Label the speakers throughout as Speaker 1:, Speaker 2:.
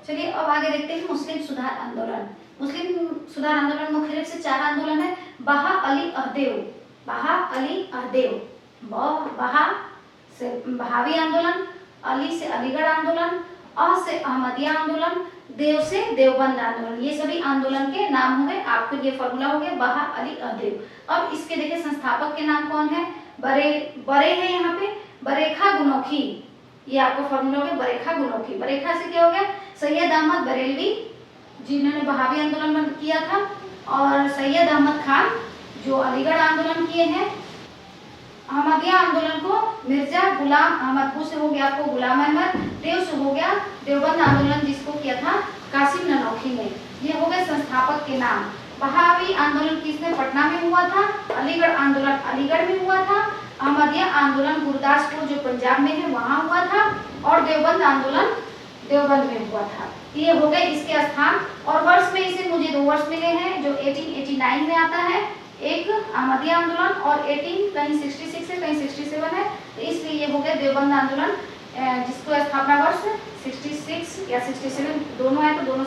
Speaker 1: चलिए अब आगे देखते हैं मुस्लिम सुधार आंदोलन। मुस्लिम सुधार आंदोलन मुख्य रूप से 4 आंदोलन है। बहा अली अहदेव, बहा अली अहदेव, बहा से बहावी आंदोलन, अली से अलीगढ़ आंदोलन, से अहमदिया आंदोलन, देव से देवबंद आंदोलन। ये सभी आंदोलन के नाम हो गए। आपको ये फॉर्मूला हो गया बहा अली अहदेव। अब इसके देखिए संस्थापक के नाम कौन है। बरे है यहाँ पे बरेखा गुनोखी, ये आपको फॉर्मूला हो गया बरेखा गुनोखी। बरेखा से क्या हो गया सैयद अहमद बरेलवी जिन्होंने बहावी आंदोलन बंद किया था, और सैयद अहमद खान जो अलीगढ़ आंदोलन किए हैं। अहमदिया आंदोलन को मिर्जा गुलाम अहमद से हो गया आपको गुलाम अहमद, देव से हो गया देवबंद आंदोलन जिसको किया था कासिम ननौखी ने। ये हो गए संस्थापक के नाम। बहावी आंदोलन किसने पटना में हुआ था, अलीगढ़ आंदोलन अलीगढ़ में हुआ था, अहमदिया आंदोलन गुरदासपुर जो पंजाब में है वहां हुआ था, और देवबंद आंदोलन देवबंद में हुआ था। ये हो गए इसके स्थान। और वर्ष में इसे मुझे 2 वर्ष मिले हैं जो 1889 में आता है, एक अहमदिया आंदोलन, और 18 कहीं 66 है कहीं 67 है, तो इसलिए ये हो गया देवबंद आंदोलन जिसको स्थापना वर्ष 66 या 67 दोनों है, तो दोनों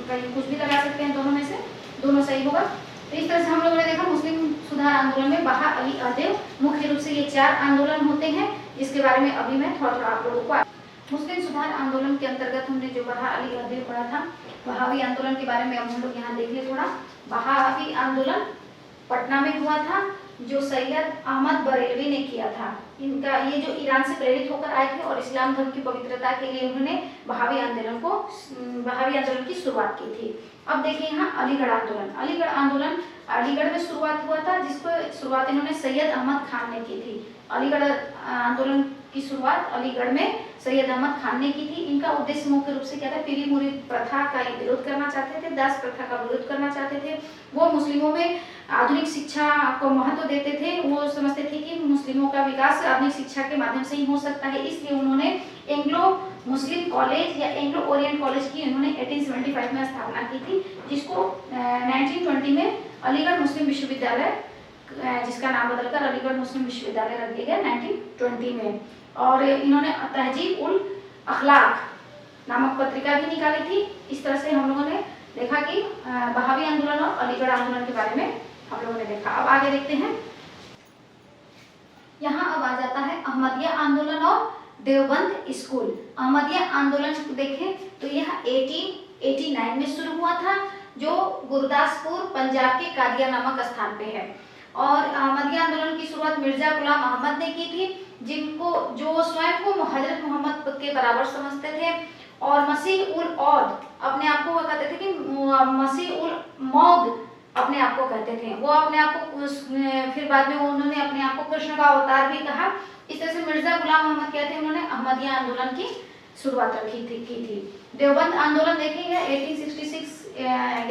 Speaker 1: कहीं कुछ भी लगा सकते हैं, दोनों में से दोनों सही होगा। तो इस तरह से हम लोगों ने देखा मुस्लिम सुधार आंदोलन में बहा अली अहदेव मुख्य रूप से ये 4 आंदोलन होते हैं, जिसके बारे में अभी मैं थोड़ा आप लोगों को। मुस्लिम सुधार आंदोलन के अंतर्गत हमने जो बहा अली अहदेव पढ़ा था, बहावी आंदोलन के बारे में अब हम लोग यहाँ देख ले थोड़ा। बहावी आंदोलन पटना में हुआ था जो सैयद अहमद बरेलवी ने किया था। इनका ये जो ईरान से प्रेरित होकर आए थे और इस्लाम धर्म की पवित्रता के लिए उन्होंने बहावी आंदोलन की शुरुआत की थी। अब देखिए यहाँ अलीगढ़ आंदोलन। अलीगढ़ आंदोलन अलीगढ़ में शुरुआत हुआ था, जिसको शुरुआत इन्होंने सैयद अहमद खान ने की थी। अलीगढ़ आंदोलन की शुरुआत अलीगढ़ में सैयद अहमद खान ने की थी। इनका उद्देश्य मुख्य रूप से क्या था, पीली मुरीद प्रथा का विरोध करना चाहते थे, दास प्रथा का विरोध करना चाहते थे। वो मुस्लिमों में आधुनिक शिक्षा को महत्व देते थे। वो समझते थे कि मुस्लिमों का विकास आधुनिक शिक्षा के माध्यम से ही हो सकता है, इसलिए उन्होंने एंग्लो मुस्लिम कॉलेज या एंग्लो ओरिएंट कॉलेज की उन्होंने 1875 में स्थापना की थी, जिसको 1920 में अलीगढ़ मुस्लिम विश्वविद्यालय, जिसका नाम बदलकर अलीगढ़ मुस्लिम विश्वविद्यालय रख दिया गया 1920 में। और इन्होंने तहजीब उल अखलाक नामक पत्रिका भी निकाली थी। इस तरह से हम लोगों ने देखा कि बहावी आंदोलन और अलीगढ़ आंदोलन के बारे में हम लोगों ने देखा। अब आगे देखते हैं, यहाँ अब आ जाता है अहमदिया आंदोलन और देवबंद स्कूल। अहमदिया आंदोलन देखें तो यह 1889 में शुरू हुआ था, जो गुरदासपुर पंजाब के कादिया नामक स्थान पे है। और अहमदिया आंदोलन की शुरुआत मिर्जा गुलाम अहमद ने की थी, जो स्वयं को हजरत मोहम्मद के बराबर समझते थे, और मसीह उल औद अपने आप को कहते थे कि मसीह उल मौद अपने आप को कहते थे। वो अपने आप को फिर बाद में उन्होंने अपने आप को कृष्ण का अवतार भी कहा। इस तरह से मिर्जा गुलाम अहमद कहते हैं, उन्होंने अहमदिया आंदोलन की शुरुआत की थी। देवबंद आंदोलन देखिए 1866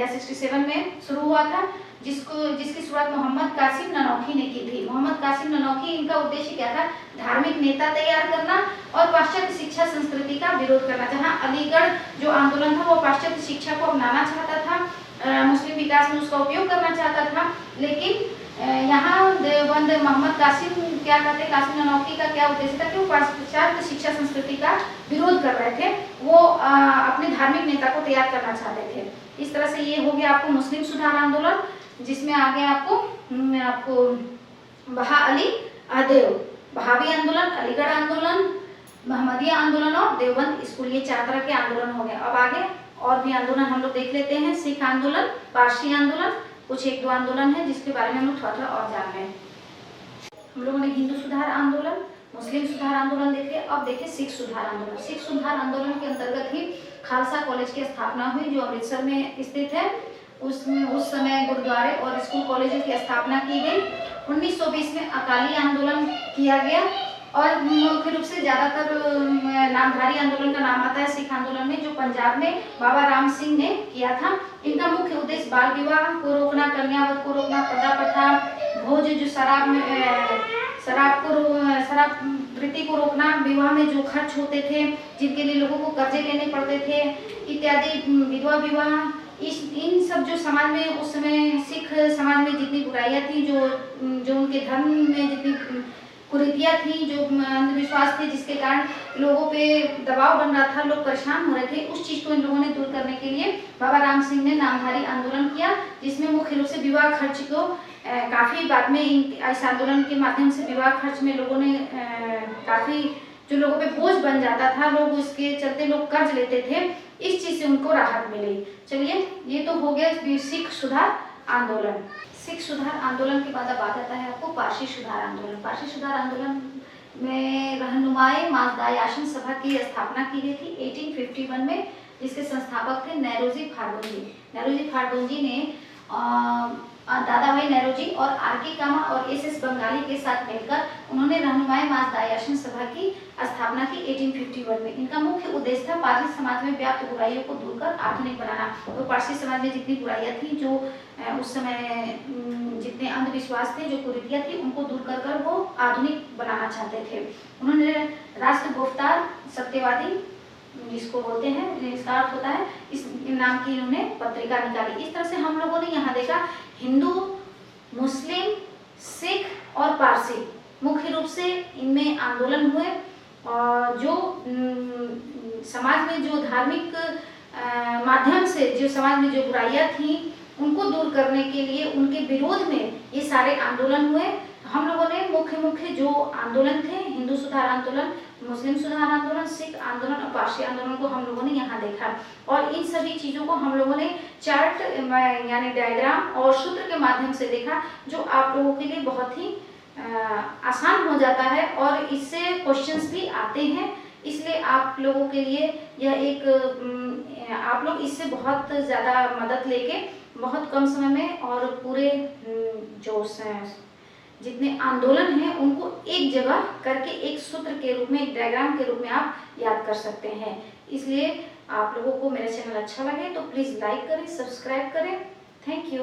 Speaker 1: या 67 में शुरू हुआ था, जिसकी शुरुआत मोहम्मद कासिम ननौखी ने की थी। मोहम्मद कासिम ननौखी, इनका उद्देश्य क्या था, धार्मिक नेता तैयार करना और पाश्चात्य शिक्षा संस्कृति का विरोध करना। जहाँ अलीगढ़ जो आंदोलन था वो पाश्चात्य शिक्षा को अपनाना चाहता था, मुस्लिम विकास में उसका उपयोग करना चाहता था, लेकिन यहाँ देवबंद मोहम्मद कासिम क्या कहते हैं, कासिम ननौखी का क्या उद्देश्य था कि वो पाश्चात्य शिक्षा संस्कृति का विरोध कर रहे थे। वो अपने धार्मिक नेता को तैयार करना चाहते थे। इस तरह से ये हो गया आपको मुस्लिम सुधार आंदोलन, जिसमें आगे आपको बहा अली अहदेव, बहावी आंदोलन, अलीगढ़ आंदोलन, अहमदिया आंदोलन और देवबंद स्कूल, ये 4 तरह के आंदोलन हो गए। अब आगे और भी आंदोलन हम लोग देख लेते हैं। सिख आंदोलन, पारसी आंदोलन, कुछ 1-2 आंदोलन है जिसके बारे में हम लोग थोड़ा और जान रहे हैं। हम लोगों ने हिंदू सुधार आंदोलन, मुस्लिम सुधार आंदोलन देखे। अब देखिए सिख सुधार आंदोलन। सिख सुधार आंदोलन के अंतर्गत ही खालसा कॉलेज की स्थापना हुई, जो अमृतसर में स्थित है। उस समय गुरुद्वारे और स्कूल कॉलेजों की स्थापना की गई। 1920 में अकाली आंदोलन किया गया, और मुख्य रूप से ज्यादातर नामधारी आंदोलन का नाम आता है सिख आंदोलन में, जो पंजाब में बाबा राम सिंह ने किया था। इनका मुख्य उद्देश्य बाल विवाह को रोकना, कन्यावध को रोकना, पर्दा प्रथा, भोज जो शराब वृत्ति को रोकना, विवाह में जो खर्च होते थे, जिनके लिए लोगों को कर्जे लेने पड़ते थे इत्यादि, विधवा विवाह, इन सब जो समाज में उस समय सिख समाज में जितनी बुराइयां थी, जो उनके धर्म में जितनी कुरीतियाँ थी, जो अंधविश्वास थे, जिसके कारण लोगों पे दबाव बन रहा था, लोग परेशान हो रहे थे, उस चीज़ को इन लोगों ने दूर करने के लिए बाबा राम सिंह ने नामधारी आंदोलन किया, जिसमें मुख्य रूप से विवाह खर्च को काफ़ी बाद में इस आंदोलन के माध्यम से विवाह खर्च में लोगों ने काफ़ी जो लोगों पे बोझ बन जाता था, लोग उसके चलते लोग कर्ज लेते थे, इस चीज़ से उनको राहत मिली। चलिए, ये तो हो गया सिख सुधार आंदोलन। सिख सुधार आंदोलन के बाद अब आ जाता है आपको पारसी सुधार आंदोलन। पारसी सुधार आंदोलन में रहनुमाए माजदायाशन सभा की स्थापना की गई थी 1851 में, जिसके संस्थापक थे नेरोजी फार्डोजी। नेरोजी फार्डोजी ने दादा भाई नेरोजी और आर.के. कामा और एस.एस. बंगाली के साथ मिलकर उन्होंने रहनुमाए माजदायाशन सभा की स्थापना की 1851 में। इनका मुख्य उद्देश्य था पारसी समाज में व्याप्त बुराइयों को दूर कर आधुनिक बनाना। तो पारसी समाज में जितनी बुराइयां थी, जो उस समय जितने अंधविश्वास थे, जो कुरीतियां थी, उनको दूर कर कर वो आधुनिक बनाना चाहते थे। उन्होंने राष्ट्र गुफ्तार सत्यवादी, जिसको बोलते हैं, इसका अर्थ होता है, इस नाम की इन्होंने पत्रिका निकाली। इस तरह से हम लोगों ने यहाँ देखा हिंदू, मुस्लिम, सिख और पारसी मुख्य रूप से इनमें आंदोलन हुए, और जो समाज में जो धार्मिक माध्यम से जो समाज में जो बुराइयां थी उनको दूर करने के लिए, उनके विरोध में ये सारे आंदोलन हुए। हम लोगों ने मुख्य जो आंदोलन थे, हिंदू सुधार आंदोलन, मुस्लिम सुधार आंदोलन, सिख आंदोलन और पारसी आंदोलन को हम लोगों ने यहाँ देखा, और इन सभी चीज़ों को हम लोगों ने चार्ट यानी डायग्राम और सूत्र के माध्यम से देखा, जो आप लोगों के लिए बहुत ही आसान हो जाता है और इससे क्वेश्चंस भी आते हैं। इसलिए आप लोगों के लिए यह एक आप लोग इससे बहुत ज़्यादा मदद लेके बहुत कम समय में और पूरे जो जितने आंदोलन हैं उनको एक जगह करके एक सूत्र के रूप में, एक डायग्राम के रूप में आप याद कर सकते हैं। इसलिए आप लोगों को मेरा चैनल अच्छा लगे तो प्लीज़ लाइक करें, सब्सक्राइब करें। Thank you.